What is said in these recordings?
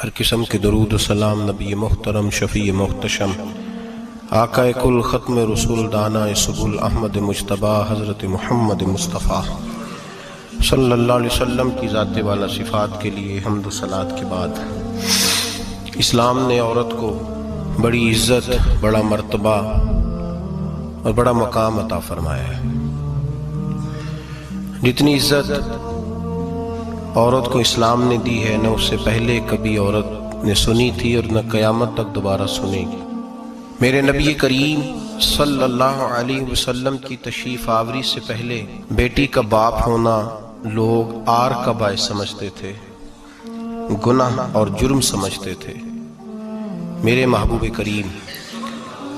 ہر قسم کے درود و سلام نبی محترم شفیع محتشم آقا کل ختم رسول دانا سبل احمد مجتبی حضرت محمد مصطفیٰ صلی اللہ علیہ وسلم کی ذات والا صفات کے لیے حمد و صلات کے بعد اسلام نے عورت کو بڑی عزت، بڑا مرتبہ اور بڑا مقام عطا فرمایا ہے۔ جتنی عزت عورت کو اسلام نے دی ہے نہ اس سے پہلے کبھی عورت نے سنی تھی اور نہ قیامت تک دوبارہ سنے گی۔ میرے نبی کریم صلی اللہ علیہ وسلم کی تشریف آوری سے پہلے بیٹی کا باپ ہونا لوگ عار کا باعث سمجھتے تھے، گناہ اور جرم سمجھتے تھے۔ میرے محبوب کریم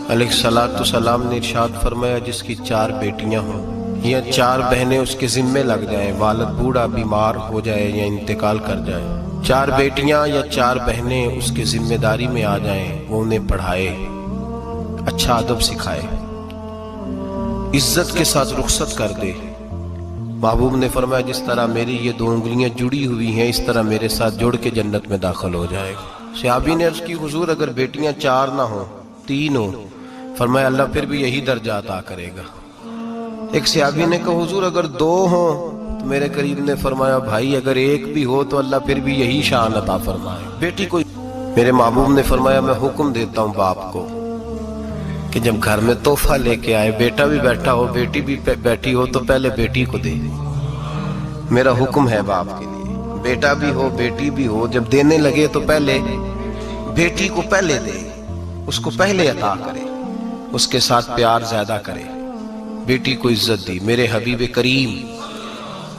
علیہ الصلوۃ والسلام نے ارشاد فرمایا جس کی 4 بیٹیاں ہوں یا 4 بہنیں اس کے ذمے لگ جائیں، والد بوڑھا بیمار ہو جائے یا انتقال کر جائے، 4 بیٹیاں یا 4 بہنیں اس کے ذمہ داری میں آ جائیں، وہ انہیں پڑھائے، اچھا ادب سکھائے، عزت کے ساتھ رخصت کر دے۔ محبوب نے فرمایا جس طرح میری یہ 2 انگلیاں جڑی ہوئی ہیں اس طرح میرے ساتھ جڑ کے جنت میں داخل ہو جائے گا۔ صحابی نے عرض کی حضور اگر بیٹیاں 4 نہ ہوں 3 ہوں، فرمایا اللہ پھر بھی یہی درجہ عطا کرے گا۔ ایک صحابی نے کہا حضور اگر 2 ہوں، تو میرے قریب نے فرمایا بھائی اگر 1 بھی ہو تو اللہ پھر بھی یہی شان عطا فرمائے۔ بیٹی کو میرے محبوب نے فرمایا میں حکم دیتا ہوں باپ کو کہ جب گھر میں تحفہ لے کے آئے، بیٹا بھی بیٹھا ہو بیٹی بھی بیٹھی ہو، تو پہلے بیٹی کو دے۔ میرا حکم ہے باپ کے لیے، بیٹا بھی ہو بیٹی بھی ہو، جب دینے لگے تو پہلے بیٹی کو پہلے دے، اس کو پہلے عطا کرے، اس کے ساتھ پیار زیادہ کرے، بیٹی کو عزت دی۔ میرے حبیب کریم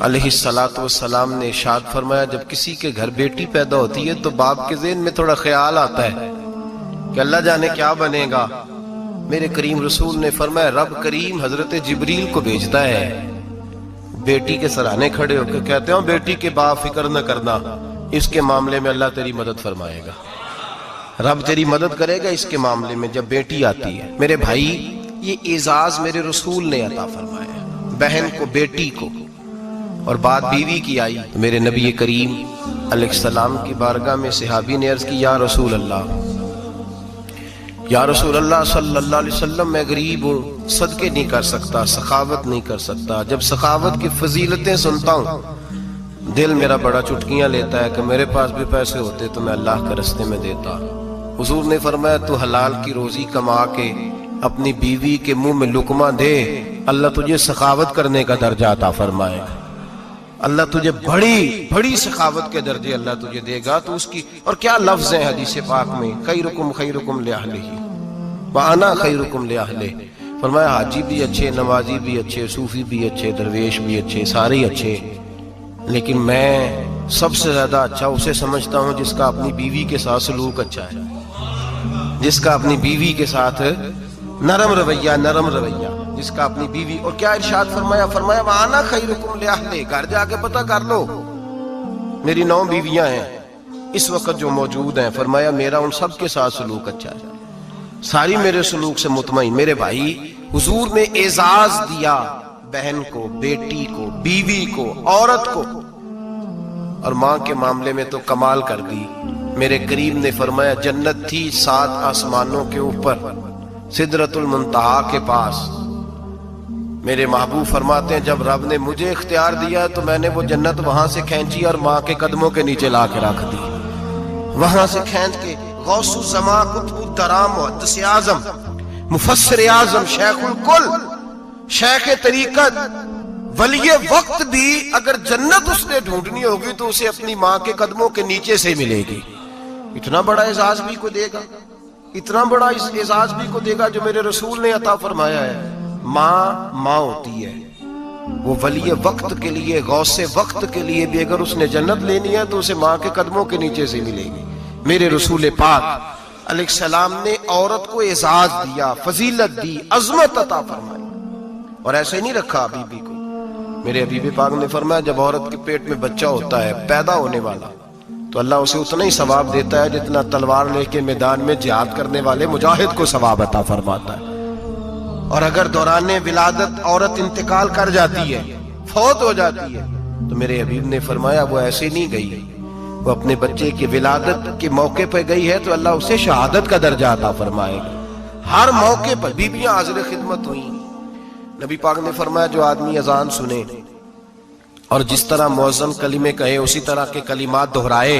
علیہ الصلوۃ والسلام نے ارشاد فرمایا جب کسی کے گھر بیٹی پیدا ہوتی ہے تو باپ کے ذہن میں تھوڑا خیال آتا ہے کہ اللہ جانے کیا بنے گا۔ میرے کریم رسول نے فرمایا رب کریم حضرت جبریل کو بھیجتا ہے، بیٹی کے سرانے کھڑے ہو کے کہتے ہیں بیٹی کے باپ فکر نہ کرنا، اس کے معاملے میں اللہ تیری مدد فرمائے گا، رب تیری مدد کرے گا اس کے معاملے میں جب بیٹی آتی ہے۔ میرے بھائی یہ اعزاز میرے رسول نے عطا فرمایا، بہن کو بیٹی کو، اور بات بیوی کی آئی تو میرے نبی کریم علیہ السلام کی بارگاہ میں صحابی نے عرض کی یا رسول اللہ صلی اللہ علیہ وسلم میں غریب ہوں، صدقے نہیں کر سکتا، سخاوت نہیں کر سکتا۔ جب سخاوت کی فضیلتیں سنتا ہوں دل میرا بڑا چٹکیاں لیتا ہے کہ میرے پاس بھی پیسے ہوتے تو میں اللہ کے راستے میں دیتا۔ حضور نے فرمایا تو حلال کی روزی کما کے اپنی بیوی کے منہ میں لقمہ دے، اللہ تجھے سخاوت کرنے کا درجہ عطا فرمائے گا، اللہ تجھے بڑی بڑی سخاوت کے درجے اللہ تجھے دے گا۔ تو اس کی اور کیا لفظ ہیں حدیث پاک میں، خیرکم لأہلہ وأنا خیرکم لأہلہ۔ فرمایا حاجی بھی اچھے، نمازی بھی اچھے، صوفی بھی اچھے، درویش بھی اچھے، سارے ہی اچھے، لیکن میں سب سے زیادہ اچھا اسے سمجھتا ہوں جس کا اپنی بیوی کے ساتھ سلوک اچھا ہے، جس کا اپنی بیوی کے ساتھ نرم رویہ، جس کا اپنی بیوی۔ اور کیا ارشاد فرمایا وَأَنَا خَيْرُكُمْ لِأَهْلِي، گھر جا کے پتہ کر لو میری 9 بیویاں ہیں اس وقت جو موجود ہیں، فرمایا میرا ان سب کے ساتھ سلوک اچھا ہے، ساری میرے سلوک سے مطمئن۔ میرے بھائی حضور نے اعزاز دیا بہن کو، بیٹی کو، بیوی کو، عورت کو، اور ماں کے معاملے میں تو کمال کر دی۔ میرے کریم نے فرمایا جنت تھی 7 آسمانوں کے اوپر سدرۃ المنتہا کے پاس۔ میرے محبوب فرماتے ہیں جب رب نے مجھے اختیار دیا تو میں نے وہ جنت وہاں سے کھینچی اور ماں کے قدموں کے نیچے لا کے رکھ دی، وہاں سے کھینچ کے۔ غوث الزمان قطب الدرام محدث اعظم مفسر اعظم شیخ الکل شیخ طریقت ولی وقت بھی اگر جنت اس نے ڈھونڈنی ہوگی تو اسے اپنی ماں کے قدموں کے نیچے سے ملے گی۔ اتنا بڑا اعزاز بھی کو دے گا، اتنا بڑا اعزاز بھی کو دے گا جو میرے رسول نے عطا فرمایا ہے۔ ماں ہوتی ہے، وہ ولی وقت کے لیے، غوث وقت کے لیے بھی اگر اس نے جنت لینی ہے تو اسے ماں کے قدموں کے نیچے سے ملے گی۔ میرے رسول پاک علیہ السلام نے عورت کو اعزاز دیا، فضیلت دی، عظمت عطا فرمائی، اور ایسے نہیں رکھا بیوی کو۔ میرے حبیب پاک نے فرمایا جب عورت کے پیٹ میں بچہ ہوتا ہے پیدا ہونے والا تو اللہ اسے اتنا ہی ثواب دیتا ہے جتنا تلوار لے کے میدان میں جہاد کرنے والے مجاہد کو ثواب عطا فرماتا ہے۔ اور اگر دوران ولادت عورت انتقال کر جاتی ہے، فوت ہو جاتی ہے، تو میرے حبیب نے فرمایا وہ ایسے نہیں گئی وہ اپنے بچے کی ولادت کے موقع پہ گئی ہے تو اللہ اسے شہادت کا درجہ عطا فرمائے گا. ہر موقع پر بیویاں حاضر خدمت ہوئیں. نبی پاک نے فرمایا جو آدمی اذان سنے اور جس طرح مؤذن کلمے کہے اسی طرح کے کلمات دہرائے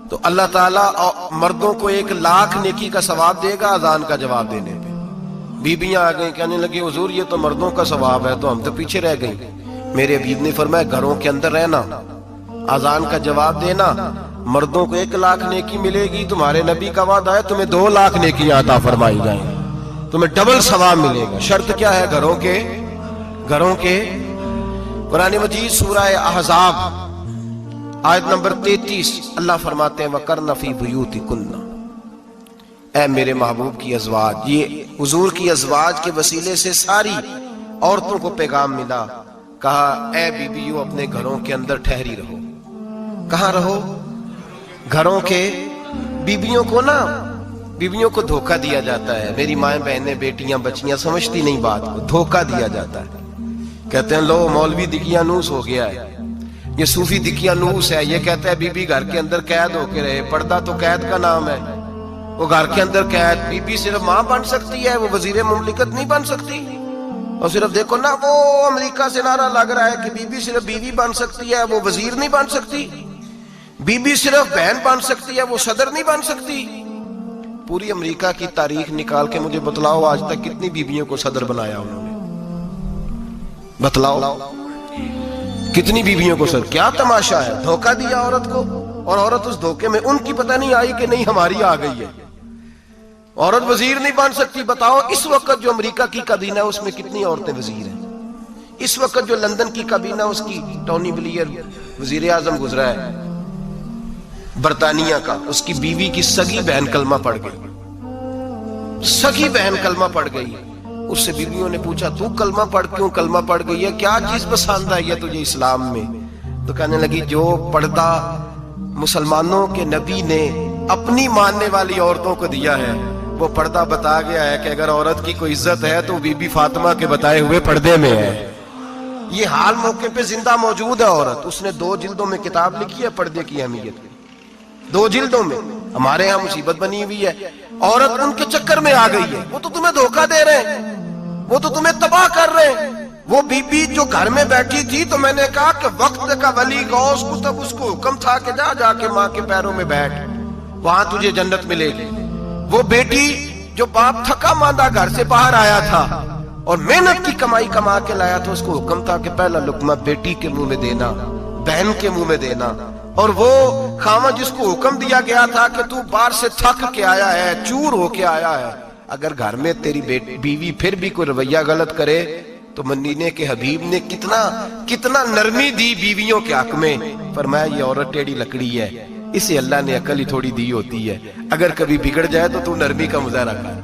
تو اللہ تعالیٰ مردوں کو 1,00,000 نیکی کا ثواب دے گا اذان کا جواب دینے پہ. بیویاں آ گئیں کہنے لگی حضور یہ تو مردوں کا ثواب ہے تو ہم تو پیچھے رہ گئیں. میرے حبیب نے فرمایا گھروں کے اندر رہنا، اذان کا جواب دینا، مردوں کو 1,00,000 نیکی ملے گی. تمہارے نبی کا وعدہ ہے تمہیں 2,00,000 نیکیاں عطا فرمائی جائیں، تمہیں ڈبل ثواب ملے گا. شرط کیا ہے؟ گھروں کے قرآن مجید سورہ احزاب آیت نمبر 33 اللہ فرماتے ہیں وَقَرْنَ فِي بُيُوتِكُنَّ. اے میرے محبوب کی ازواج، یہ حضور کی ازواج کے وسیلے سے ساری عورتوں کو پیغام ملا. کہا اے بیویوں اپنے گھروں کے اندر ٹھہری رہو. کہاں رہو؟ گھروں کے. بیویوں کو دھوکہ دیا جاتا ہے. میری مائیں بہنیں بیٹیاں بچیاں سمجھتی نہیں بات کو، دھوکہ دیا جاتا ہے. کہتے ہیں لو مولوی دقیانوس ہو گیا ہے، یہ صوفی دقیانوس ہے، یہ کہتا ہے بی بی گھر کے اندر قید ہو کے رہے. پردہ تو قید کا نام ہے، وہ گھر کے اندر قید. بی بی صرف ماں بن سکتی ہے، وہ وزیر مملکت نہیں بن سکتی. اور صرف دیکھو نا وہ امریکہ سے نعرہ لگ رہا ہے کہ بی بی صرف بیوی بن سکتی ہے، وہ وزیر نہیں بن سکتی. بی بی صرف بہن بن سکتی ہے، وہ صدر نہیں بن سکتی. پوری امریکہ کی تاریخ نکال کے مجھے بتلاؤ آج تک کتنی بیویوں کو صدر بنایا انہوں نے؟ بتلاؤ کتنی بیویوں کو صدر. کیا تماشا ہے؟ دھوکہ دیا عورت کو، اور عورت اس دھوکے میں ان کی پتہ نہیں آئی کہ نہیں ہماری آ گئی ہے. عورت وزیر نہیں بن سکتی. بتاؤ اس وقت جو امریکہ کی کابینہ ہے اس میں کتنی عورتیں وزیر ہیں؟ اس وقت جو لندن کی کابینہ اس کی ٹونی بلیئر وزیر اعظم گزرا ہے برطانیہ کا، اس کی بیوی کی سگی بہن کلمہ پڑھ گئی. سگی بہن کلمہ پڑھ گئی. اس سے بیویوں نے پوچھا تو کلمہ پڑھ گئی ہے، کیا چیز پسند آئی ہے تجھے اسلام میں؟ تو کہنے لگی جو پردہ مسلمانوں کے نبی نے اپنی ماننے والی عورتوں کو دیا ہے وہ پردہ بتا گیا ہے کہ اگر عورت کی کوئی عزت ہے تو بی بی فاطمہ کے بتائے ہوئے پردے میں ہے. یہ حال موقع پہ زندہ موجود ہے عورت. اس نے 2 جلدوں میں کتاب لکھی ہے پردے کی اہمیت. 2 جلدوں میں. ہمارے ہاں مصیبت بنی ہوئی ہے، عورت ان کے چکر میں آ گئی ہے. وہ تو تمہیں دھوکہ دے رہے ہیں، وہ تو تمہیں تباہ کر رہے ہیں. وہ بی بی جو گھر میں بیٹھی تھی تو میں نے کہا کہ وقت کا ولی غوث کتب اس کو حکم تھا کہ جا کے ماں کے پیروں میں بیٹھ، وہاں تجھے جنت ملے گی. وہ بیٹی جو باپ تھکا ماندہ گھر سے باہر آیا تھا اور محنت کی کمائی کما کے لایا تھا، اس کو حکم تھا کہ پہلا لقمہ بیٹی کے منہ میں دینا، بہن کے منہ میں دینا. اور وہ خاوند جس کو حکم دیا گیا تھا کہ تو باہر سے تھک کے آیا ہے، چور ہو کے آیا ہے، اگر گھر میں تیری بیوی پھر بھی کوئی رویہ غلط کرے تو مدینے کے حبیب نے کتنا نرمی دی بیویوں کے حق میں. فرمایا یہ عورت ٹیڑھی لکڑی ہے، اسے اللہ نے عقل ہی تھوڑی دی ہوتی ہے، اگر کبھی بگڑ جائے تو نرمی کا مظاہرہ کر،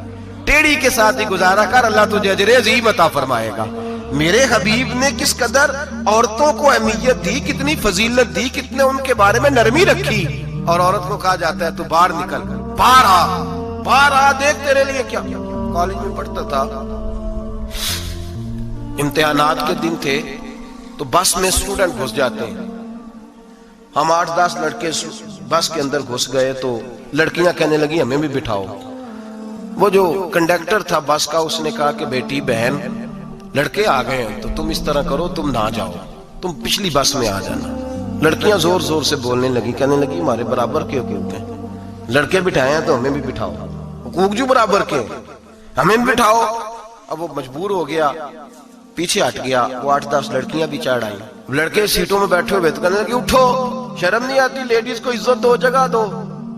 ٹیڑھی کے ساتھ ہی گزارا کر، اللہ تجھے اجر عظیم عطا فرمائے گا. میرے حبیب نے کس قدر عورتوں کو اہمیت دی، کتنی فضیلت دی، کتنے ان کے بارے میں نرمی رکھی. اور عورت کو کہا جاتا ہے تو باہر نکل، باہر آ دیکھ تیرے لیے کیا. کالج میں پڑھتا تھا، امتحانات کے دن تھے تو بس میں اسٹوڈنٹ گھس جاتے ہیں. ہم 8-10 لڑکے بس کے اندر گھس گئے تو لڑکیاں کہنے لگی ہمیں بھی بٹھاؤ. وہ جو کنڈکٹر تھا بس کا اس نے کہا کہ بیٹی بہن لڑکے آ گئے ہیں تو تم اس طرح کرو، تم نہ جاؤ، تم پچھلی بس میں آ جانا. لڑکیاں زور زور سے بولنے لگی، کہنے لگی ہمارے برابر کے حقوق ہیں، لڑکے بٹھائے ہیں تو ہمیں بھی بٹھاؤ، حقوق جو برابر کے ہمیں بھی بٹھاؤ. اب وہ مجبور ہو گیا، پیچھے ہٹ گیا. وہ 8-10 لڑکیاں بھی چڑھ آئیں. لڑکے سیٹوں میں بیٹھے ہوئے تو کہنے لگے اٹھو، شرم نہیں آتی، لیڈیز کو عزت دو، جگہ دو.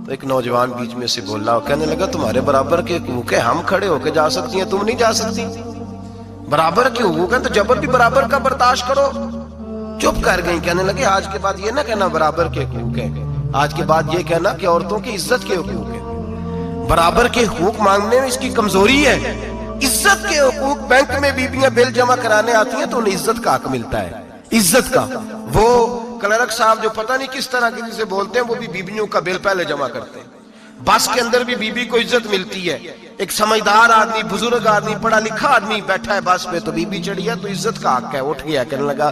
تو ایک نوجوان بیچ میں سے بولا، کہنے لگا تمہارے برابر کے حقوق ہے، ہم کھڑے ہو کے جا سکتی ہیں، تم نہیں جا سکتی. برابر کے حقوق ہیں تو جبر بھی برابر کا برداشت کرو. چپ کر گئی. کہنے لگے آج کے بعد یہ نہ کہنا برابر کے حقوق ہیں، آج کے بعد یہ کہنا کہ عورتوں کی عزت کے حقوق ہیں. برابر کے حقوق مانگنے میں اس کی کمزوری ہے. عزت کے حقوق، بینک میں بیویاں بل جمع کرانے آتی ہیں تو انہیں عزت کا حق ملتا ہے، عزت کا. وہ کلرک صاحب جو پتہ نہیں کس طرح کسی سے بولتے ہیں وہ بھی بیویوں کا بل پہلے جمع کرتے ہیں. بس کے اندر بھی بیوی کو عزت ملتی ہے. ایک سمجھدار آدمی، بزرگ آدمی، پڑھا لکھا آدمی بیٹھا ہے بس پہ تو بیوی چڑھی ہے تو عزت کا حق ہے. اٹھ گیا، کہنے لگا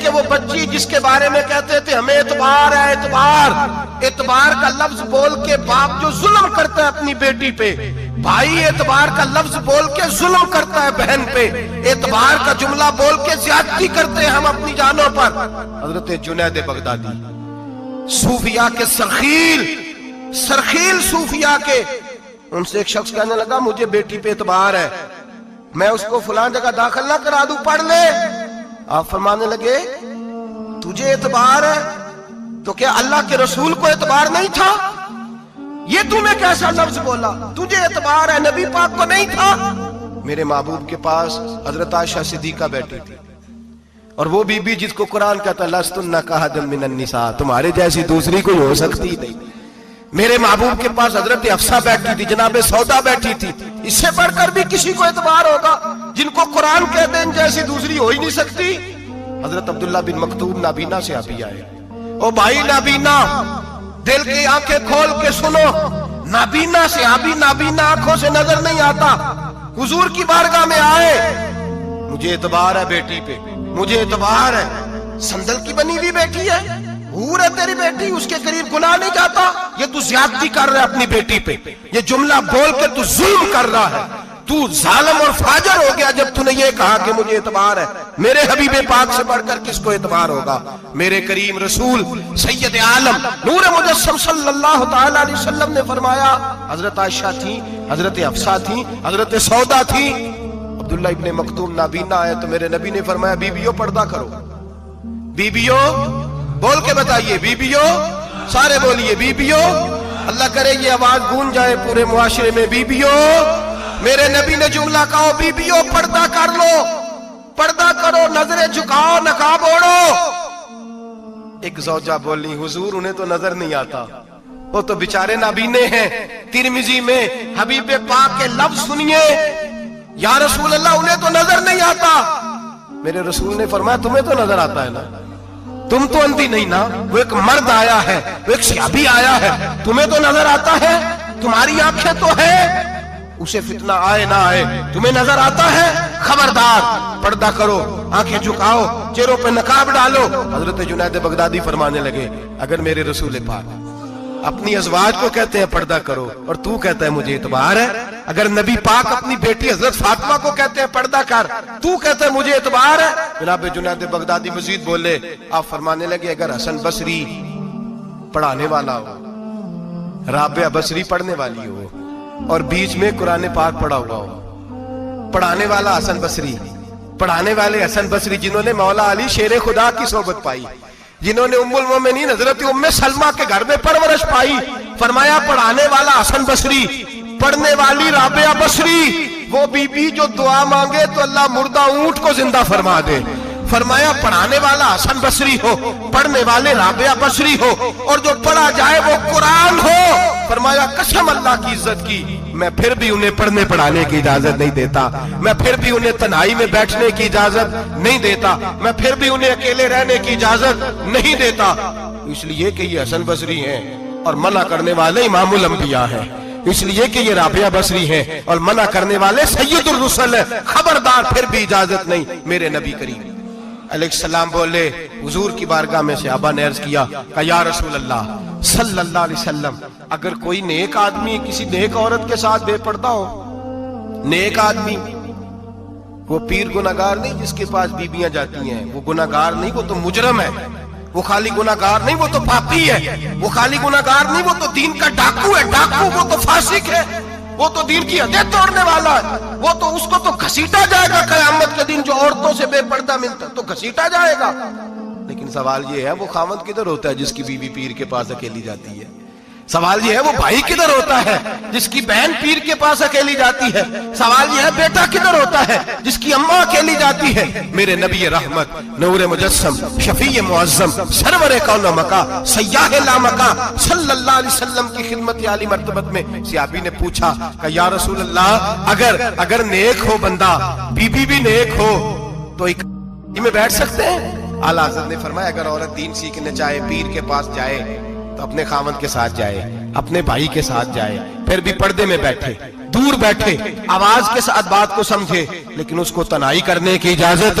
کہ وہ بچی جس کے بارے میں کہتے تھے ہمیں اعتبار ہے، اعتبار کا لفظ بول کے باپ جو ظلم کرتا ہے اپنی بیٹی پہ، بھائی اعتبار کا لفظ بول کے ظلم کرتا ہے بہن پہ، اعتبار کا جملہ بول کے زیادتی کرتے ہیں ہم اپنی جانوں پر۔ حضرت جنید بغدادی صوفیاء کے سرخیل صوفیاء کے، ان سے ایک شخص کہنے لگا مجھے بیٹی پہ اعتبار ہے، میں اس کو فلاں جگہ داخل نہ کرا دوں، پڑھ لے۔ آپ فرمانے لگے تجھے اعتبار ہے تو کیا اللہ کے رسول کو اعتبار نہیں تھا؟ یہ تو نے کیسا لفظ بولا؟ تجھے اعتبار ہے، نبی پاک کو نہیں تھا؟ میرے محبوب کے پاس حضرت عائشہ صدیقہ بیٹھی تھی، اور وہ بی بی جس کو قرآن کہتا لستن کاحد من النساء، تمہارے جیسی دوسری کوئی ہو سکتی نہیں۔ میرے محبوب کے پاس حضرت حفصہ بیٹھی تھی، جناب سودا بیٹھی تھی، اس سے بڑھ کر بھی کسی کو اعتبار ہوگا جن کو قرآن کہتے ہیں ان جیسی دوسری ہو ہی نہیں سکتی۔ حضرت عبداللہ بن مکتوم نابینا سے آبی آئے، او بھائی نابینا دل کی آنکھیں کھول کے سنو، نابینا سے آبی، نابینا آنکھوں سے نظر نہیں آتا، حضور کی بارگاہ میں آئے، مجھے اعتبار ہے بیٹی پہ، مجھے اعتبار ہے، سندل کی بنی ہوئی بیٹی ہے، حور ہے تیری بیٹی، اس کے قریب گناہ نہیں جاتا، یہ تو زیادتی کر رہا ہے اپنی بیٹی پہ، یہ جملہ بول کے تو ظلم کر رہا ہے، تو ظالم اور فاجر ہو گیا جب تو نے یہ کہا کہ مجھے اعتبار ہے۔ میرے حبیب پاک سے بڑھ کر کس کو اعتبار ہوگا؟ میرے کریم رسول سید عالم نور مجسم صلی اللہ تعالی علیہ وسلم نے فرمایا، حضرت عائشہ تھی، حضرت حفصہ تھی، حضرت سودا تھی، عبداللہ ابن مکتوم نابینا آئے تو میرے نبی نے فرمایا بیویوں پردہ کرو، بیویوں بول کے بتائیے، بیویوں سارے بولیے، بیویوں، اللہ کرے یہ آواز گونج جائے پورے معاشرے میں، بیویوں، میرے نبی نے جملہ کہا بیویوں پردہ کر لو، پردہ کرو، نظریں جھکاؤ، نقاب اوڑھو۔ ایک زوجہ بولی حضور انہیں تو نظر نہیں آتا، وہ تو بیچارے نابینے ہیں۔ ترمذی میں حبیب پاک کے لفظ سنیے، یا رسول اللہ انہیں تو نظر نہیں آتا۔ میرے رسول نے فرمایا تمہیں تو نظر آتا ہے نا، تم تو اندھی نہیں نا، وہ ایک مرد آیا ہے، وہ ایک صحابی آیا ہے، تمہیں تو نظر آتا ہے، تمہاری آنکھیں تو ہے، اسے فتنہ آئے نہ آئے تمہیں نظر آتا ہے، خبردار پردہ کرو، آنکھیں جھکاؤ، چہروں پہ نقاب ڈالو۔ حضرت جنید بغدادی فرمانے لگے اگر میرے رسول پاک اپنی ازواج کو کہتے ہیں پردہ کرو اور تو کہتا ہے مجھے اعتبار ہے، اگر نبی پاک اپنی بیٹی حضرت فاطمہ کو کہتے ہیں پردہ کر، تو کہتا ہے مجھے اعتبار ہے۔ جناب جنید بغدادی مزید بولے، آپ فرمانے لگے اگر حسن بصری پڑھانے والا ہو، رابعہ بصری پڑھنے والی ہو، اور بیچ میں قرآن پاک پڑھا ہوا ہو، پڑھانے والا حسن بصری، پڑھانے والے حسن بصری جنہوں نے مولا علی شیر خدا کی صحبت پائی، جنہوں نے ام المومنین حضرت ام سلمہ کے گھر میں پرورش پائی، فرمایا پڑھانے والا حسن بصری، پڑھنے والی رابعہ بصری، وہ بی بی جو دعا مانگے تو اللہ مردہ اونٹ کو زندہ فرما دے۔ فرمایا پڑھانے والا حسن بصری ہو، پڑھنے والے رابعہ بصری ہو، اور جو پڑھا جائے وہ قرآن ہو۔ فرمایا قسم اللہ کی عزت کی میں پھر بھی انہیں پڑھنے پڑھانے کی اجازت نہیں دیتا، میں پھر بھی انہیں تنہائی میں بیٹھنے کی اجازت نہیں دیتا، میں پھر بھی انہیں اکیلے رہنے کی اجازت نہیں دیتا، اس لیے کہ یہ حسن بصری ہیں اور منع کرنے والے امام الانبیاء ہیں، اس لیے کہ یہ رابعہ بصری ہیں اور منع کرنے والے سید الرسل ہیں، خبردار پھر بھی اجازت نہیں۔ میرے نبی کریم علیہ السلام بولے، حضور کی بارگاہ میں صحابہ نے عرض کیا کہ یا رسول اللہ صلی اللہ علیہ وسلم اگر کوئی نیک آدمی کسی نیک عورت کے ساتھ بے پردہ ہو، نیک آدمی، وہ پیر گناہگار نہیں جس کے پاس بیویاں جاتی ہیں، وہ گناہگار نہیں، وہ تو مجرم ہے، وہ خالی گناہگار نہیں، وہ تو پاپی ہے، وہ خالی گناہگار نہیں، وہ تو دین کا ڈاکو ہے، ڈاکو، وہ تو فاسق ہے، وہ تو دین کی حدیں توڑنے والا ہے، وہ تو اس کو تو گھسیٹا جائے گا قیامت کے دن، جو عورتوں سے بے پردہ ملتا ہے تو گھسیٹا جائے گا۔ لیکن سوال یہ ہے وہ خاوند کدھر ہوتا ہے جس کی بیوی پیر کے پاس اکیلی جاتی ہے؟ سوال یہ ہے وہ بھائی کدھر ہوتا ہے جس کی بہن پیر کے پاس اکیلی جاتی ہے؟ سوال یہ ہے بیٹا کدھر ہوتا ہے جس کی اماں اکیلی جاتی ہے؟ میرے نبی رحمت نور مجسم شفیع معظم سرور کون مکہ سیاح لامکہ صلی اللہ علیہ وسلم کی خدمت عالی مرتبت میں صحابی نے پوچھا کہ یا رسول اللہ اگر نیک ہو بندہ، بی بی بھی نیک ہو تو ایک میں بیٹھ سکتے ہیں؟ اعلیٰ حضرت نے فرمایا اگر عورت دین سیکھنے چاہے پیر کے پاس جائے تو اپنے خاوند کے ساتھ جائے، اپنے بھائی کے ساتھ جائے، پھر بھی پردے میں بیٹھے، دور بیٹھے، آواز کے ساتھ بات کو سمجھے، لیکن اس کو تنہائی کرنے کی اجازت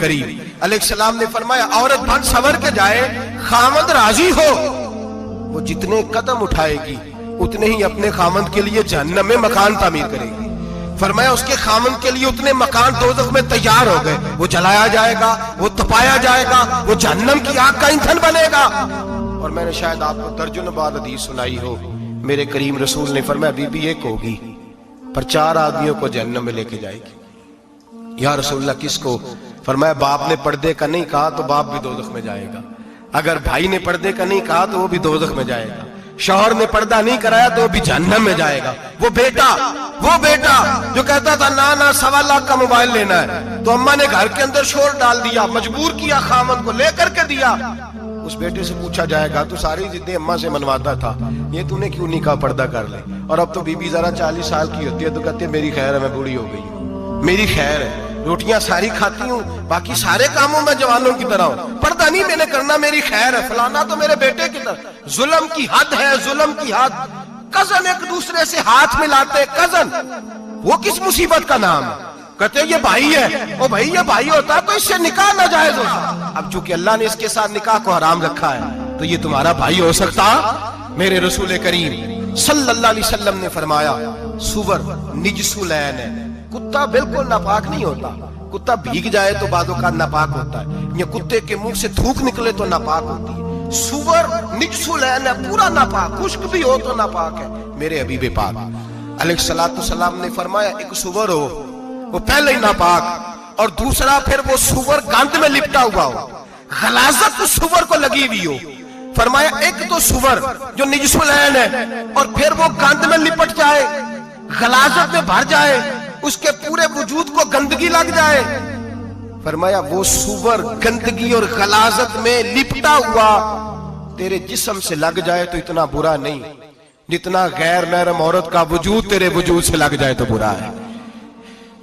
کریم علیہ السلام نے فرمایا عورت بن سنور کے جائے خامند راضی ہو وہ جتنے قدم اٹھائے گی اتنے ہی اپنے خامند کے لیے جہنم میں مکان تعمیر کرے گی. فرمایا اس کے خامند کے لیے اتنے مکان دوزخ میں تیار ہو گئے, وہ جلایا جائے گا, وہ تپایا جائے گا, وہ جہنم کی آگ کا ایندھن بنے گا. اور میں نے شاید آپ کو درجن بار حدیث سنائی ہو, میرے کریم رسول نے فرمایا بی بی ایک ہوگی پر 4 آدمیوں کو جہنم میں لے کے جائے گی. یا رسول اللہ کس کو؟ فرمایا باپ نے پردے کا نہیں کہا تو باپ بھی دوزخ میں جائے گا, اگر بھائی نے پردے کا نہیں کہا تو وہ بھی دوزخ میں جائے گا, شوہر نے پردہ نہیں کرایا تو وہ بھی جہنم میں جائے گا. وہ بیٹا جو کہتا تھا نا 1.25 لاکھ کا موبائل لینا ہے تو اماں نے گھر کے اندر شور ڈال دیا, مجبور کیا, خامد کو لے کر کے دیا. اس بیٹے سے پوچھا جائے گا تو ساری ضدیں اماں سے منواتا تھا, یہ تو نے کیوں نہیں کہا پردہ کر لے؟ اور اب تو بی بی ذرا 40 سال کی ہوتی ہے تو کہتے ہیں میری خیر ہے, میں بوڑھی ہو گئی ہوں, میری خیر ہے, روٹیاں ساری کھاتی ہوں, باقی سارے کاموں میں جوانوں کی طرح ہوں, پردہ نہیں میں نے کرنا, میری خیر ہے. فلانا تو میرے بیٹے کی طرح. ظلم کی حد ہے, ظلم کی حد. کزن ایک دوسرے سے ہاتھ ملاتے, کزن وہ کس مصیبت کا نام ہے؟ کہتے ہیں یہ بھائی ہے, او بھائی یہ بھائی ہوتا تو اس سے نکاح ناجائز ہوتا. اب چونکہ اللہ نے اس کے ساتھ نکاح کو حرام رکھا ہے تو یہ تمہارا بھائی ہو سکتا؟ میرے رسول کریم صلی اللہ علیہ وسلم نے فرمایا سور نجس العین ہے, کتا بالکل ناپاک نہیں ہوتا, کتا بھیگ جائے تو بعد اوقات ناپاک ہوتا ہے, یا کتے کے منہ سے تھوک نکلے تو ناپاک ہوتی ہے. سور نجس العین ہے, پورا ناپاک, خشک بھی ہو تو ناپاک ہے. میرے حبیب پاک علیہ السلام نے فرمایا ایک سور ہو وہ پہلے ہی ناپاک, اور دوسرا پھر وہ سور گند میں لپٹا ہوا ہو, غلاظت اس سور کو لگی ہوئی ہو. فرمایا ایک تو سور جو نجس العین ہے اور پھر وہ گند میں لپٹ جائے, غلاظت میں بھر جائے, اس کے پورے وجود کو گندگی لگ جائے. فرمایا وہ سور گندگی اور غلاظت میں لپٹا ہوا تیرے جسم سے لگ جائے تو اتنا برا نہیں جتنا غیر محرم عورت کا وجود تیرے وجود سے لگ جائے تو برا ہے.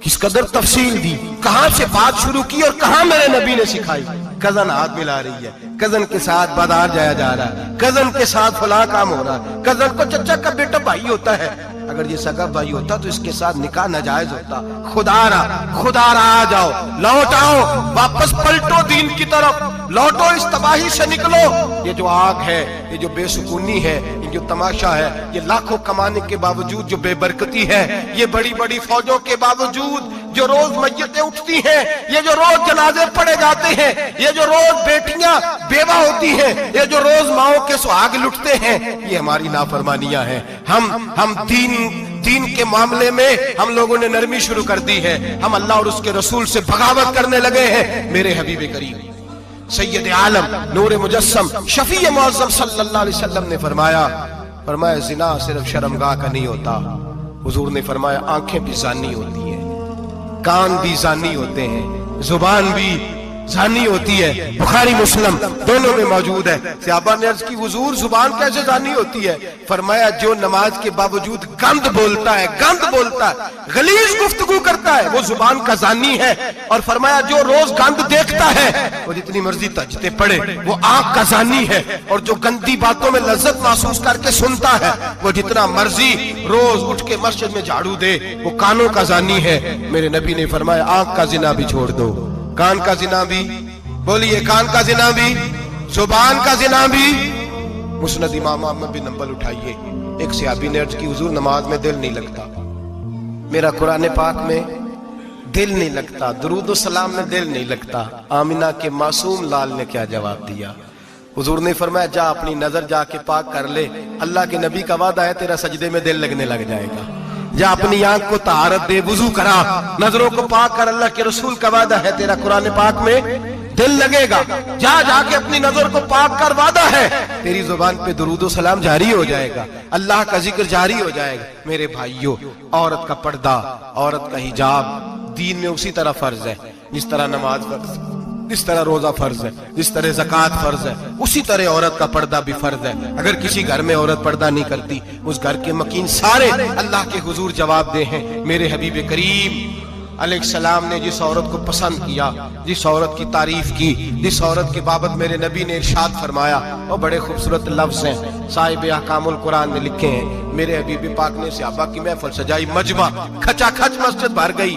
کس قدر تفصیل دی, کہاں سے بات شروع کی اور کہاں میرے نبی نے سکھائی. کزن ہاتھ ملا رہی ہے, کزن کے ساتھ بازار جایا جا رہا ہے, کزن کے ساتھ فلاں کام ہو رہا ہے, کزن کو چچا کا بیٹا بھائی ہوتا ہے, اگر یہ سگا بھائی ہوتا تو اس کے ساتھ نکاح ناجائز ہوتا. خدا را آ جاؤ, لوٹ آؤ, واپس پلٹو دین کی طرف, لوٹو اس تباہی سے نکلو. یہ جو آگ ہے, یہ جو بے سکونی ہے, یہ جو تماشا ہے, یہ لاکھوں کمانے کے باوجود جو بے برکتی ہے, یہ بڑی بڑی فوجوں کے باوجود جو روز میتیں اٹھتی ہیں, یہ جو روز جنازے پڑے جاتے ہیں, یہ جو روز بیٹیاں بیوہ ہوتی ہیں, یہ جو روز ماؤں کے سہاگ لٹتے ہیں, یہ ہماری نافرمانیاں ہیں. ہم دین کے معاملے میں ہم لوگوں نے نرمی شروع کر دی ہے, ہم اللہ اور اس کے رسول سے بغاوت کرنے لگے ہیں. میرے حبیب کریم سید عالم نور مجسم شفیع معظم صلی اللہ علیہ وسلم نے فرمایا زنا صرف شرمگاہ کا نہیں ہوتا. حضور نے فرمایا آنکھیں بھی زانی ہوتی ہیں, کان بھی زانی ہوتے ہیں, زبان بھی زانی ہوتی ہے. بخاری مسلم دونوں میں موجود ہے. صحابہ نے عرض کی حضور زبان کیسے زانی ہوتی ہے؟ فرمایا جو نماز کے باوجود گند بولتا ہے, غلیظ گفتگو کرتا ہے, وہ زبان کا زانی ہے. اور فرمایا جو روز گند دیکھتا ہے وہ جتنی مرضی تہجدیں پڑھے وہ آنکھ کا زانی ہے. اور جو گندی باتوں میں لذت محسوس کر کے سنتا ہے وہ جتنا مرضی روز اٹھ کے مسجد میں جھاڑو دے وہ کانوں کا زانی ہے. میرے نبی نے فرمایا آنکھ کا زنا بھی چھوڑ دو, کان کا زنا بھی, بولیے کان کا زنا بھی, زبان کا زنا بھی. مسند امام احمد بن حنبل اٹھائیے, ایک صحابی نے عرض کی حضور نماز میں دل نہیں لگتا, میرا قرآن پاک میں دل نہیں لگتا, درود و سلام میں دل نہیں لگتا. آمنہ کے معصوم لال نے کیا جواب دیا؟ حضور نے فرمایا جا اپنی نظر جا کے پاک کر لے, اللہ کے نبی کا وعدہ ہے تیرا سجدے میں دل لگنے لگ جائے گا. جا اپنی آنکھ کو طہارت دے, وضو کرا, نظروں کو پاک کر, اللہ کے رسول کا وعدہ ہے تیرا قرآن پاک میں دل لگے گا. جا کے اپنی نظر کو پاک کر, وعدہ ہے تیری زبان پہ درود و سلام جاری ہو جائے گا, اللہ کا ذکر جاری ہو جائے گا. میرے بھائیوں, عورت کا پردہ, عورت کا حجاب دین میں اسی طرح فرض ہے جس طرح نماز فرض, جس طرح روزہ فرض ہے, جس طرح زکوٰۃ فرض ہے, اسی طرح عورت کا پردہ بھی فرض ہے. اگر کسی گھر میں عورت پردہ نہیں کرتی اس گھر کے مکین سارے اللہ کے حضور جواب دے ہیں. میرے حبیب کریم علیہ السلام نے جس عورت کو پسند کیا, جس عورت کی تعریف کی, جس عورت کی بابت میرے نبی نے ارشاد فرمایا, وہ بڑے خوبصورت لفظ ہیں, صاحب احکام القرآن نے لکھے ہیں. میرے حبیب پاک نے صحابہ کی محفل سجائی, مجمع کھچا کھچ مسجد بھر گئی.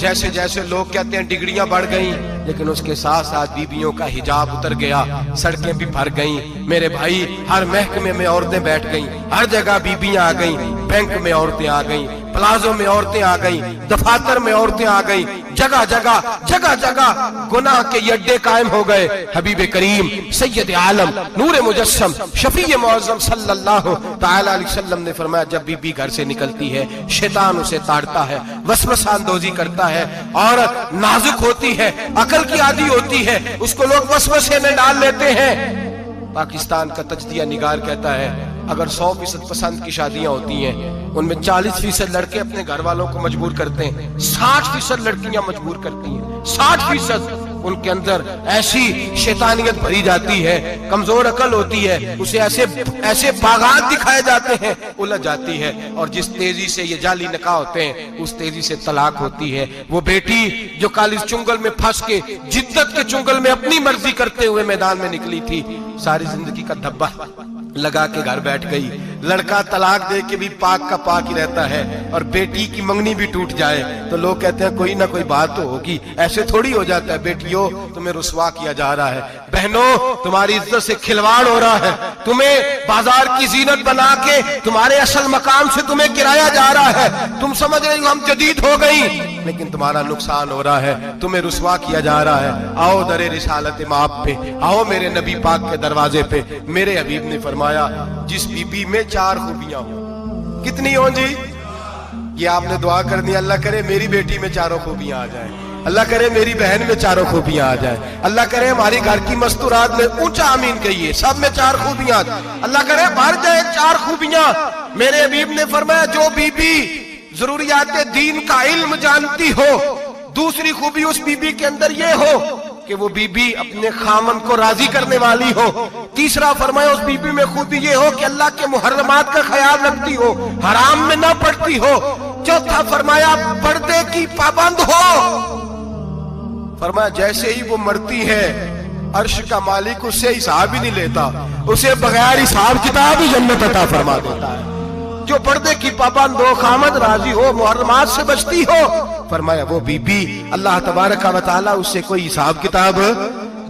جیسے جیسے لوگ کہتے ہیں ڈگریاں بڑھ گئیں، لیکن اس کے ساتھ ساتھ بیویوں کا حجاب اتر گیا، سڑکیں بھی بھر گئیں میرے بھائی، ہر محکمے میں عورتیں بیٹھ گئیں، ہر جگہ بیویاں آ گئیں، بینک میں عورتیں آ گئیں، پلازوں میں عورتیں آ گئیں، دفاتر میں عورتیں آ گئیں، جگہ جگہ جگہ جگہ گناہ کے یہ اڈے قائم ہو گئے۔ حبیب کریم سید عالم نور مجسم شفیع معظم صلی اللہ تعالی علیہ وسلم نے فرمایا جب بی بی گھر سے نکلتی ہے شیطان اسے تاڑتا ہے، وسوسہ اندوزی کرتا ہے، عورت نازک ہوتی ہے، عقل کی عادی ہوتی ہے، اس کو لوگ وسوسے میں ڈال لیتے ہیں۔ پاکستان کا تجزیہ نگار کہتا ہے اگر 100% پسند کی شادیاں ہوتی ہیں ان میں 40% لڑکے اپنے گھر والوں کو مجبور کرتے ہیں، 60% لڑکیاں مجبور کرتی ہیں، 60% ان کے اندر ایسی شیطانیت بھری جاتی ہے، کمزور عقل ہوتی ہے، اسے ایسے باغات دکھائے جاتے ہیں، الجھ جاتی ہے، اور جس تیزی سے یہ جعلی نکاح ہوتے ہیں اس تیزی سے طلاق ہوتی ہے۔ وہ بیٹی جو کالج چنگل میں پھنس کے جدت کے چنگل میں اپنی مرضی کرتے ہوئے میدان میں نکلی تھی، ساری زندگی کا دھبا لگا کے گھر بیٹھ گئی۔ لڑکا طلاق دے کے بھی پاک کا پاک ہی رہتا ہے، اور بیٹی کی منگنی بھی ٹوٹ جائے تو لوگ کہتے ہیں کوئی نہ کوئی بات تو ہوگی، ایسے تھوڑی ہو جاتا ہے۔ بیٹیوں تمہیں رسوا کیا جا رہا ہے، بہنوں تمہاری عزت سے کھلواڑ ہو رہا ہے، تمہیں بازار کی زینت بنا کے تمہارے اصل مقام سے تمہیں گرایا جا رہا ہے، تم سمجھ رہے ہو ہم جدید ہو گئی، لیکن تمہارا نقصان ہو رہا ہے، تمہیں رسوا کیا جا رہا ہے۔ آؤ در رسالت مآب پہ، آؤ میرے نبی پاک کے دروازے پہ۔ میرے حبیب نے فرمایا جس بی بی میں 4 خوبیاں ہوں، کتنی ہوں جی؟ یہ آپ نے دعا کر دی اللہ کرے میری بیٹی میں 4 خوبیاں آ جائیں، اللہ کرے میری بہن میں 4 خوبیاں آ جائیں، اللہ کرے ہماری گھر کی مستورات میں اونچا آمین کہیے سب میں 4 خوبیاں، اللہ کرے بھر جائے 4 خوبیاں۔ میرے حبیب نے فرمایا جو بی بی ضروریات دین کا علم جانتی ہو، دوسری خوبی اس بی بی کے اندر یہ ہو کہ وہ بی بی اپنے خامن کو راضی کرنے والی ہو، تیسرا فرمایا اس بی بی میں خوبی یہ ہو کہ اللہ کے محرمات کا خیال رکھتی ہو، حرام میں نہ پڑتی ہو، چوتھا فرمایا پردے کی پابند ہو۔ فرمایا جیسے ہی وہ مرتی ہے عرش کا مالک اس سے حساب ہی نہیں لیتا، اسے بغیر حساب کتاب ہی جنت عطا فرما دیتا ہے۔ جو پردے کی پابند ہو، خامد راضی ہو، محرمات سے بچتی ہو، فرمایا وہ بی بی اللہ تبارک و تعالی اس سے کوئی حساب کتاب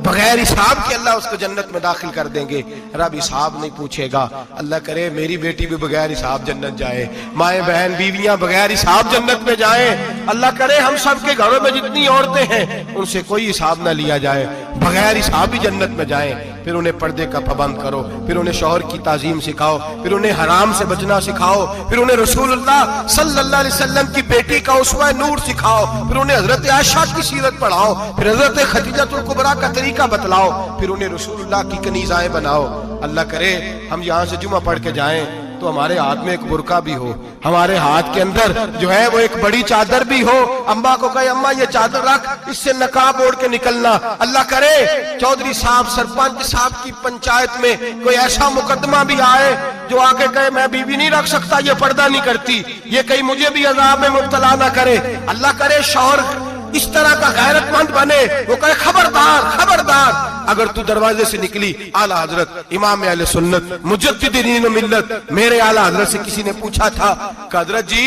بغیر حساب کے اللہ اس کو جنت میں داخل کر دیں گے، رب حساب نہیں پوچھے گا۔ اللہ کرے میری بیٹی بھی بغیر حساب جنت جائے، مائیں بہن بیویاں بغیر حساب جنت میں جائیں، اللہ کرے ہم سب کے گھروں میں جتنی عورتیں ہیں ان سے کوئی حساب نہ لیا جائے، بغیر حساب ہی جنت میں جائیں۔ پھر انہیں پردے کا پابند کرو، پھر انہیں شوہر کی تعظیم سکھاؤ، پھر انہیں حرام سے بچنا سکھاؤ، پھر انہیں رسول اللہ صلی اللہ علیہ وسلم کی بیٹی کا اسوہ نور سکھاؤ، پھر انہیں حضرت عائشہ کی سیرت پڑھاؤ، پھر حضرت خدیجہ الکبریٰ کا طریقہ بتلاؤ، پھر انہیں رسول اللہ کی کنیزائیں بناؤ۔ اللہ کرے ہم یہاں سے جمعہ پڑھ کے جائیں تو ہمارے ہاتھ میں ایک برقع بھی ہو، ہمارے ہاتھ کے اندر جو ہے وہ ایک بڑی چادر بھی ہو، اماں کو کہے اماں یہ چادر رکھ، اس سے نقاب اوڑھ کے نکلنا۔ اللہ کرے چودھری صاحب سرپنچ صاحب کی پنچایت میں کوئی ایسا مقدمہ بھی آئے جو آگے کہے میں بیوی نہیں رکھ سکتا، یہ پردہ نہیں کرتی، یہ کہیں مجھے بھی عذاب میں مبتلا نہ کرے۔ اللہ کرے شوہر اس طرح کا غیرت مند بنے، وہ کہے خبردار خبردار، اگر تو دروازے سے نکلی اعلیٰ حضرت امام اہل سنت مجدد دین و ملت میرے اعلیٰ حضرت سے کسی نے پوچھا تھا کہ حضرت جی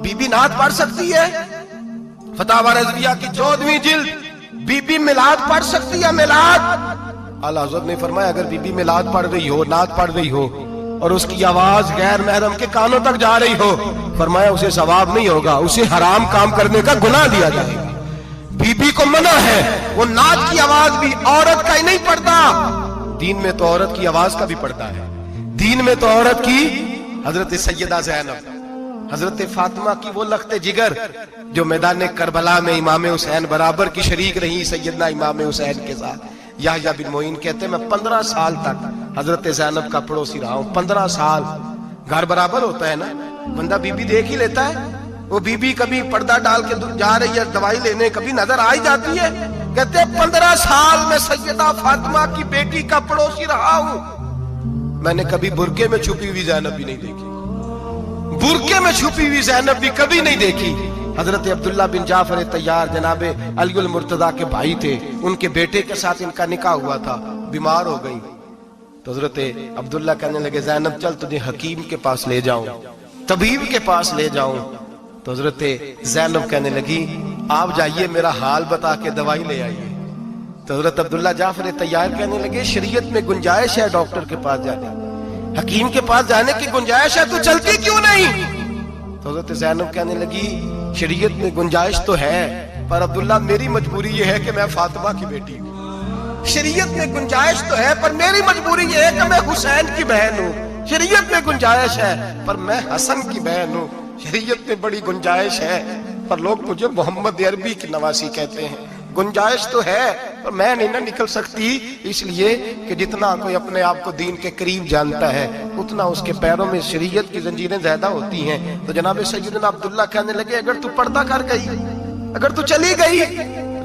بی بی نعت پڑھ سکتی ہے؟ فتاوی رضویہ کی 14ویں جلد، بی بی میلاد پڑھ سکتی ہے؟ میلاد؟ اعلیٰ حضرت نے فرمایا اگر بی بی میلاد پڑھ رہی ہو، نعت پڑھ رہی ہو اور اس کی آواز غیر محرم کے کانوں تک جا رہی ہو، فرمایا اسے ثواب نہیں ہوگا، اسے حرام کام کرنے کا گناہ دیا جائے گا۔ بی بی کو منع ہے، وہ نعت کی آواز بھی عورت کا ہی نہیں پڑتا، دین میں تو عورت کی آواز کا بھی پڑتا ہے، دین میں تو عورت کی حضرت سیدہ زینب، حضرت فاطمہ کی وہ لخت جگر جو میدان کربلا میں امام حسین برابر کی شریک رہی سیدنا امام حسین کے ساتھ۔ یحییٰ بن معین کہتے ہیں میں 15 سال تک حضرت زینب کا پڑوسی رہا ہوں، 15 سال۔ گھر برابر ہوتا ہے نا، بندہ بی بی دیکھ ہی لیتا ہے، وہ بی بی کبھی پردہ ڈال کے جا رہی ہے دوائی لینے، کبھی نظر آئی جاتی ہے۔ کہتے ہیں 15 سال میں سیدہ فاطمہ کی بیٹی کا پڑوسی رہا ہوں، میں نے کبھی برقعے میں چھپی ہوئی زینب بھی نہیں دیکھی، برقعے میں چھپی ہوئی زینب بھی کبھی نہیں دیکھی۔ حضرت عبداللہ بن جعفر طیار جناب علی المرتضیٰ کے بھائی تھے، ان کے بیٹے کے ساتھ ان کا نکاح ہوا تھا، بیمار ہو گئی تو حضرت عبداللہ کہنے لگے زینب چل تجھے حکیم کے پاس لے جاؤں، طبیب کے پاس لے جاؤں۔ تو حضرت زینب کہنے لگی آپ جائیے میرا حال بتا کے دوائی لے آئیے. تو حضرت عبداللہ جعفر طیار کہنے لگے شریعت میں گنجائش ہے ڈاکٹر کے پاس جانے, حکیم کے پاس جانے کی گنجائش ہے, تو چلتی کیوں نہیں؟ تو حضرت زینب کہنے لگی شریعت میں گنجائش تو ہے پر عبداللہ میری مجبوری یہ ہے کہ میں فاطمہ کی بیٹی ہوں. شریعت میں گنجائش تو ہے پر میری مجبوری یہ ہے کہ میں حسین کی بہن ہوں. شریعت میں گنجائش ہے پر میں حسن کی بہن ہوں. شریعت میں بڑی گنجائش ہے پر لوگ مجھے محمد عربی کی نواسی کہتے ہیں. گنجائش تو ہے پر میں نہیں نہ نکل سکتی, اس لیے کہ جتنا کوئی اپنے آپ کو دین کے قریب جانتا ہے اتنا اس کے پیروں میں شریعت کی زنجیریں زیادہ ہوتی ہیں. تو جناب سیدنا عبداللہ کہنے لگے اگر تو پردہ کر گئی, اگر تو چلی گئی,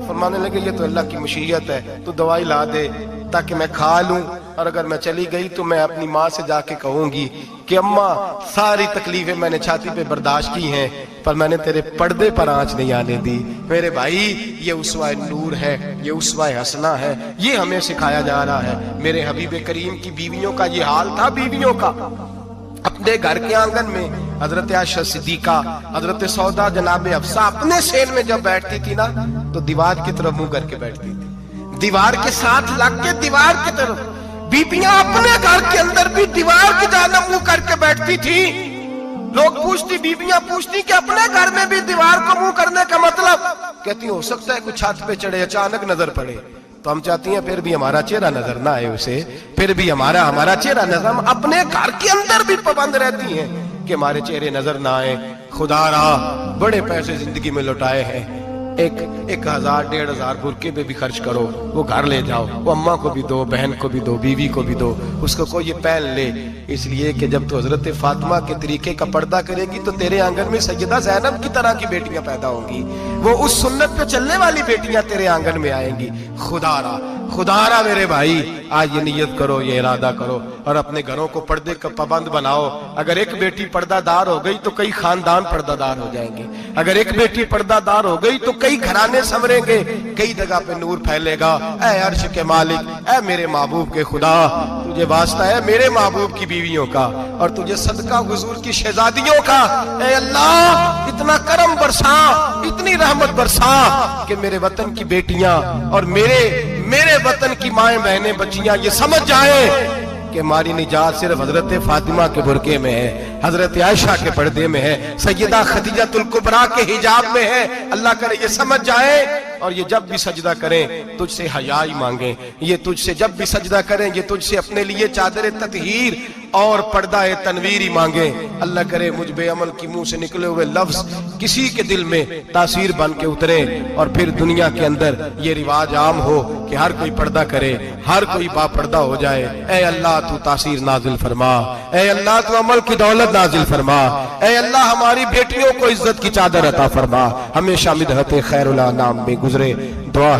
فرمانے لگے یہ تو اللہ کی مشیت ہے, تو دوائی لا دے تاکہ میں کھا لوں, اور اگر میں چلی گئی تو میں اپنی ماں سے جا کے کہوں گی کہ اماں ساری تکلیفیں میں نے چھاتی پہ برداشت کی ہیں پر میں نے تیرے پردے پر آنچ نہیں آنے دی. میرے بھائی یہ اسوہ نور ہے, یہ اسوہ حسنہ ہے, یہ ہمیں سکھایا جا رہا ہے. میرے حبیب کریم کی بیویوں کا یہ حال تھا. بیویوں کا اپنے گھر کے آنگن میں حضرت عائشہ صدیقہ, حضرت سودا, جناب حفصہ اپنے سین میں جب بیٹھتی تھی نا تو دیوار کی طرف منہ کر کے بیٹھتی تھی, دیوار کے ساتھ لگ کے دیوار کی طرف. بیبیاں اپنے گھر کے اندر بھی دیوار کی جانب منہ کر کے بیٹھتی تھی. لوگ پوچھتی, بیبیاں پوچھتی کہ اپنے گھر میں بھی دیوار کو منہ کرنے کا مطلب, کہتی ہو سکتا ہے کوئی چھت پہ چڑھے اچانک نظر پڑے تو ہم چاہتی ہیں پھر بھی ہمارا چہرہ نظر نہ آئے اسے, پھر بھی ہمارا چہرہ نظر. ہم اپنے گھر کے اندر بھی پابند رہتی ہیں کہ ہمارے چہرے نظر نہ آئے. خدا را بڑے پیسے زندگی میں لوٹائے ہیں, 1000 1500 برقعے پہ بھی خرچ کرو, وہ گھر لے جاؤ, وہ اماں کو بھی دو, بہن کو بھی دو, بیوی کو بھی دو, اس کو کوئی یہ پہن لے. اس لیے کہ جب تو حضرت فاطمہ کے طریقے کا پردہ کرے گی تو تیرے آنگن میں سیدہ زینب کی طرح کی بیٹیاں پیدا ہوں گی, وہ اس سنت پہ چلنے والی بیٹیاں تیرے آنگن میں آئیں گی. خدا را میرے بھائی آج یہ نیت کرو, یہ ارادہ کرو اور اپنے گھروں کو پردے کا پابند بناؤ. اگر ایک بیٹی پردہ دار ہو گئی تو کئی خاندان پردہ دار ہو جائیں گے. اگر ایک بیٹی پردہ دار ہو گئی تو کئی گھرانے سنوریں گے, کئی جگہ پہ نور پھیلے گا. اے عرش کے مالک, اے میرے محبوب کے خدا, تجھے واسطہ ہے میرے محبوب کی بیویوں کا اور تجھے صدقہ حضور کی شہزادیوں کا. اے اللہ اتنا کرم برسا, اتنی رحمت برسا کہ میرے وطن کی بیٹیاں اور میرے وطن کی مائیں بہنیں بچیاں یہ سمجھ جائیں کہ ہماری نجات صرف حضرت فاطمہ کے برقعے میں ہے, حضرت عائشہ کے پردے میں ہے, سیدہ خدیجہ الکبریٰ کے حجاب میں ہے. اللہ کرے یہ سمجھ جائیں اور یہ جب بھی سجدہ کریں تجھ سے حیائی مانگیں, یہ تجھ سے جب بھی سجدہ کریں یہ تجھ سے اپنے لیے چادر تطہیر اور پردہ تنویری مانگیں. اللہ کرے مجھ بے عمل کی منہ سے نکلے ہوئے لفظ کسی کے دل میں تاثیر بن کے اترے اور پھر دنیا کے اندر یہ رواج عام ہو کہ ہر کوئی پردہ کرے, ہر کوئی با پردہ ہو جائے. اے اللہ تو تاثیر نازل فرما, اے اللہ تو عمل کی دولت نازل فرما, اے اللہ ہماری بیٹیوں کو عزت کی چادر عطا فرما, ہمیشہ مدحت خیر الانام میں گزرے. دعا